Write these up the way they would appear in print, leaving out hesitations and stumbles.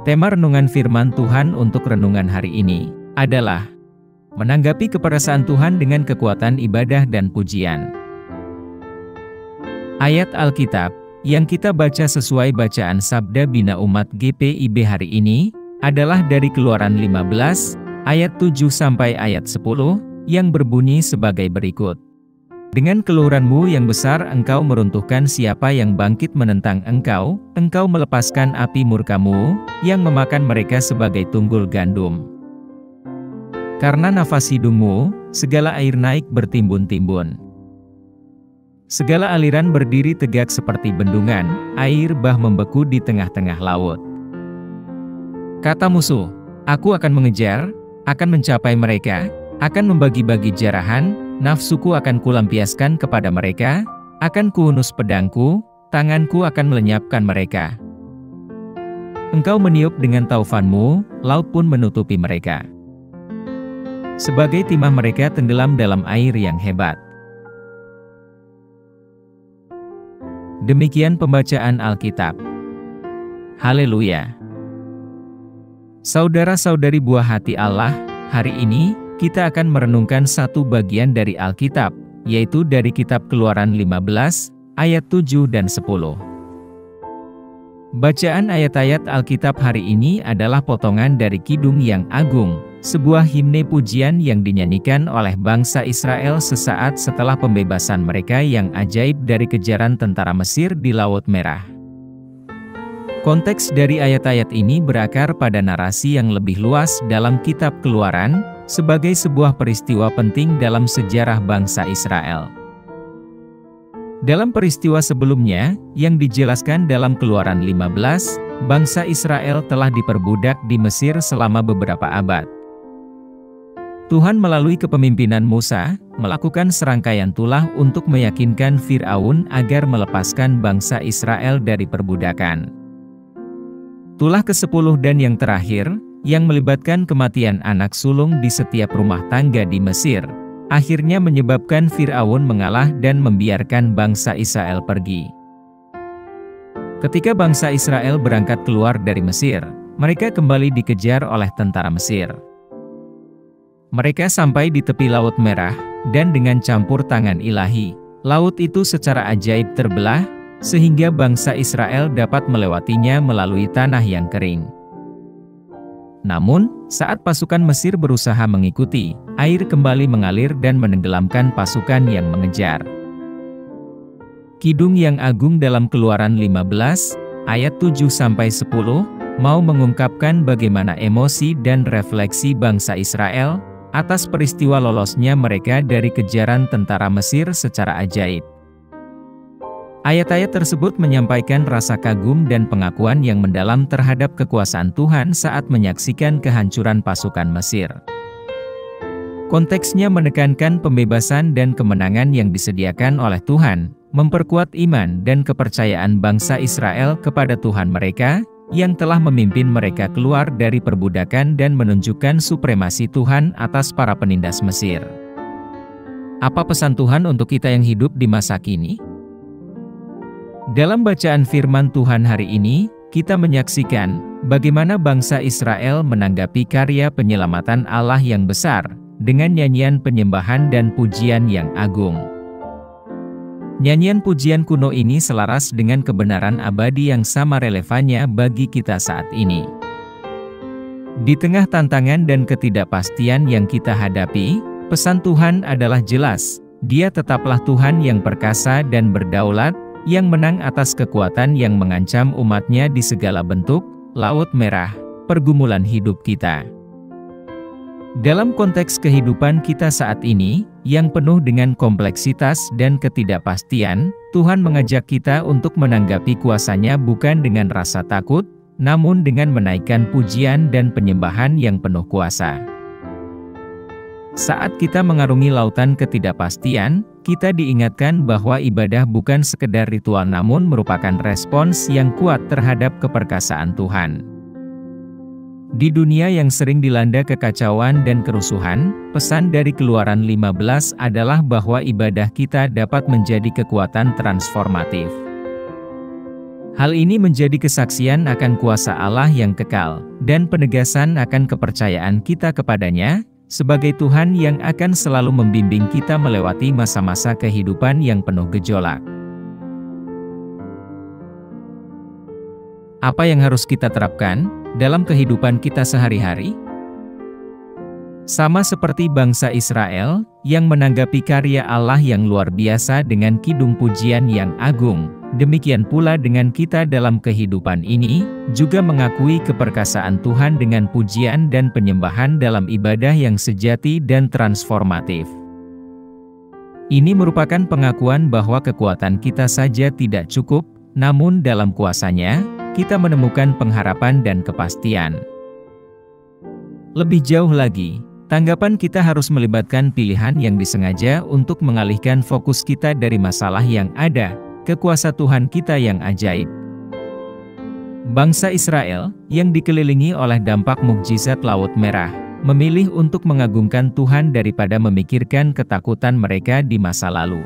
Tema renungan firman Tuhan untuk renungan hari ini adalah menanggapi keperkasaan Tuhan dengan kekuatan ibadah dan pujian. Ayat Alkitab yang kita baca sesuai bacaan Sabda Bina Umat GPIB hari ini adalah dari Keluaran 15 ayat 7 sampai ayat 10 yang berbunyi sebagai berikut. Dengan keluhuranmu yang besar engkau meruntuhkan siapa yang bangkit menentang engkau, engkau melepaskan api murkamu, yang memakan mereka sebagai tunggul gandum. Karena nafas hidungmu, segala air naik bertimbun-timbun. Segala aliran berdiri tegak seperti bendungan, air bah membeku di tengah-tengah laut. Kata musuh, aku akan mengejar, akan mencapai mereka, akan membagi-bagi jarahan, nafsuku akan kulampiaskan kepada mereka, akan kuhunus pedangku, tanganku akan melenyapkan mereka. Engkau meniup dengan taufanmu, laut pun menutupi mereka. Sebagai timah mereka tenggelam dalam air yang hebat. Demikian pembacaan Alkitab. Haleluya. Saudara-saudari buah hati Allah, hari ini kita akan merenungkan satu bagian dari Alkitab, yaitu dari kitab Keluaran 15, ayat 7 dan 10. Bacaan ayat-ayat Alkitab hari ini adalah potongan dari Kidung yang Agung, sebuah himne pujian yang dinyanyikan oleh bangsa Israel sesaat setelah pembebasan mereka yang ajaib dari kejaran tentara Mesir di Laut Merah. Konteks dari ayat-ayat ini berakar pada narasi yang lebih luas dalam kitab Keluaran, sebagai sebuah peristiwa penting dalam sejarah bangsa Israel. Dalam peristiwa sebelumnya, yang dijelaskan dalam Keluaran 15, bangsa Israel telah diperbudak di Mesir selama beberapa abad. Tuhan melalui kepemimpinan Musa, melakukan serangkaian tulah untuk meyakinkan Fir'aun agar melepaskan bangsa Israel dari perbudakan. Tulah ke-10 dan yang terakhir, yang melibatkan kematian anak sulung di setiap rumah tangga di Mesir, akhirnya menyebabkan Fir'aun mengalah dan membiarkan bangsa Israel pergi. Ketika bangsa Israel berangkat keluar dari Mesir, mereka kembali dikejar oleh tentara Mesir. Mereka sampai di tepi Laut Merah, dan dengan campur tangan ilahi, laut itu secara ajaib terbelah, sehingga bangsa Israel dapat melewatinya melalui tanah yang kering. Namun, saat pasukan Mesir berusaha mengikuti, air kembali mengalir dan menenggelamkan pasukan yang mengejar. Kidung yang Agung dalam Keluaran 15, ayat 7-10, mau mengungkapkan bagaimana emosi dan refleksi bangsa Israel, atas peristiwa lolosnya mereka dari kejaran tentara Mesir secara ajaib. Ayat-ayat tersebut menyampaikan rasa kagum dan pengakuan yang mendalam terhadap kekuasaan Tuhan saat menyaksikan kehancuran pasukan Mesir. Konteksnya menekankan pembebasan dan kemenangan yang disediakan oleh Tuhan, memperkuat iman dan kepercayaan bangsa Israel kepada Tuhan mereka, yang telah memimpin mereka keluar dari perbudakan dan menunjukkan supremasi Tuhan atas para penindas Mesir. Apa pesan Tuhan untuk kita yang hidup di masa kini? Dalam bacaan firman Tuhan hari ini, kita menyaksikan bagaimana bangsa Israel menanggapi karya penyelamatan Allah yang besar, dengan nyanyian penyembahan dan pujian yang agung. Nyanyian pujian kuno ini selaras dengan kebenaran abadi yang sama relevannya bagi kita saat ini. Di tengah tantangan dan ketidakpastian yang kita hadapi, pesan Tuhan adalah jelas, Dia tetaplah Tuhan yang perkasa dan berdaulat, yang menang atas kekuatan yang mengancam umatnya di segala bentuk, Laut Merah, pergumulan hidup kita. Dalam konteks kehidupan kita saat ini, yang penuh dengan kompleksitas dan ketidakpastian, Tuhan mengajak kita untuk menanggapi kuasa-Nya bukan dengan rasa takut, namun dengan menaikkan pujian dan penyembahan yang penuh kuasa. Saat kita mengarungi lautan ketidakpastian, kita diingatkan bahwa ibadah bukan sekedar ritual namun merupakan respons yang kuat terhadap keperkasaan Tuhan. Di dunia yang sering dilanda kekacauan dan kerusuhan, pesan dari Keluaran 15 adalah bahwa ibadah kita dapat menjadi kekuatan transformatif. Hal ini menjadi kesaksian akan kuasa Allah yang kekal, dan penegasan akan kepercayaan kita kepadanya, sebagai Tuhan yang akan selalu membimbing kita melewati masa-masa kehidupan yang penuh gejolak. Apa yang harus kita terapkan dalam kehidupan kita sehari-hari? Sama seperti bangsa Israel, yang menanggapi karya Allah yang luar biasa dengan kidung pujian yang agung, demikian pula dengan kita dalam kehidupan ini, juga mengakui keperkasaan Tuhan dengan pujian dan penyembahan dalam ibadah yang sejati dan transformatif. Ini merupakan pengakuan bahwa kekuatan kita saja tidak cukup, namun dalam kuasa-Nya, kita menemukan pengharapan dan kepastian. Lebih jauh lagi, tanggapan kita harus melibatkan pilihan yang disengaja untuk mengalihkan fokus kita dari masalah yang ada, ke kuasa Tuhan kita yang ajaib. Bangsa Israel, yang dikelilingi oleh dampak mukjizat Laut Merah, memilih untuk mengagungkan Tuhan daripada memikirkan ketakutan mereka di masa lalu.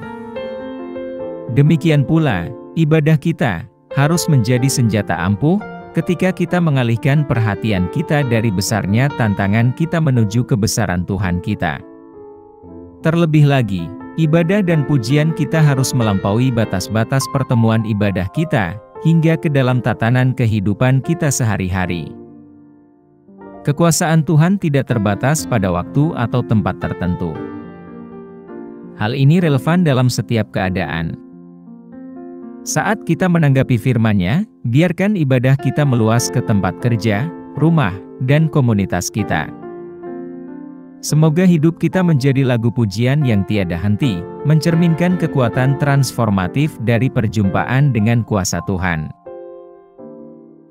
Demikian pula, ibadah kita harus menjadi senjata ampuh, ketika kita mengalihkan perhatian kita dari besarnya tantangan kita menuju kebesaran Tuhan kita. Terlebih lagi, ibadah dan pujian kita harus melampaui batas-batas pertemuan ibadah kita, hingga ke dalam tatanan kehidupan kita sehari-hari. Kekuasaan Tuhan tidak terbatas pada waktu atau tempat tertentu. Hal ini relevan dalam setiap keadaan. Saat kita menanggapi firman-Nya, biarkan ibadah kita meluas ke tempat kerja, rumah, dan komunitas kita. Semoga hidup kita menjadi lagu pujian yang tiada henti, mencerminkan kekuatan transformatif dari perjumpaan dengan kuasa Tuhan.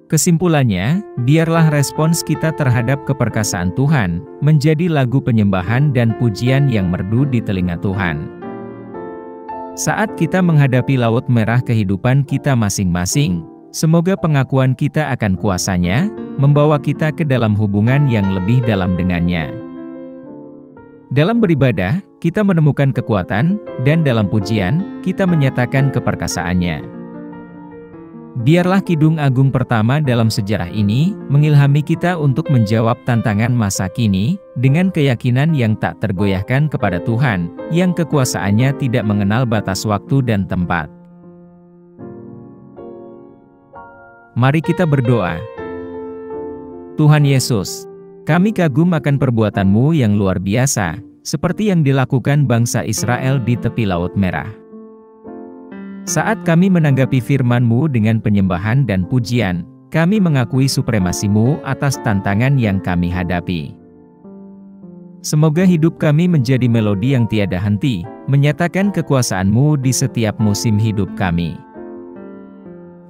Kesimpulannya, biarlah respons kita terhadap keperkasaan Tuhan, menjadi lagu penyembahan dan pujian yang merdu di telinga Tuhan. Saat kita menghadapi laut merah kehidupan kita masing-masing, semoga pengakuan kita akan kuasa-Nya, membawa kita ke dalam hubungan yang lebih dalam dengannya. Dalam beribadah, kita menemukan kekuatan, dan dalam pujian, kita menyatakan keperkasaan-Nya. Biarlah kidung agung pertama dalam sejarah ini, mengilhami kita untuk menjawab tantangan masa kini, dengan keyakinan yang tak tergoyahkan kepada Tuhan, yang kekuasaan-Nya tidak mengenal batas waktu dan tempat. Mari kita berdoa. Tuhan Yesus, kami kagum akan perbuatan-Mu yang luar biasa, seperti yang dilakukan bangsa Israel di tepi Laut Merah. Saat kami menanggapi firman-Mu dengan penyembahan dan pujian, kami mengakui supremasi-Mu atas tantangan yang kami hadapi. Semoga hidup kami menjadi melodi yang tiada henti, menyatakan kekuasaan-Mu di setiap musim hidup kami.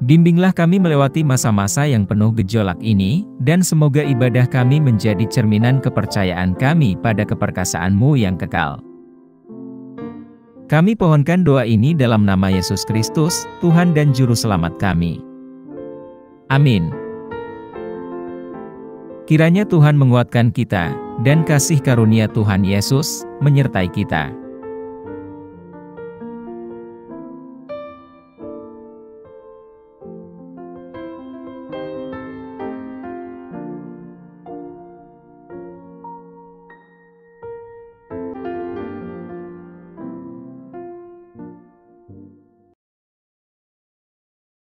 Bimbinglah kami melewati masa-masa yang penuh gejolak ini, dan semoga ibadah kami menjadi cerminan kepercayaan kami pada keperkasaan-Mu yang kekal. Kami pohonkan doa ini dalam nama Yesus Kristus, Tuhan dan Juru Selamat kami. Amin. Kiranya Tuhan menguatkan kita, dan kasih karunia Tuhan Yesus menyertai kita.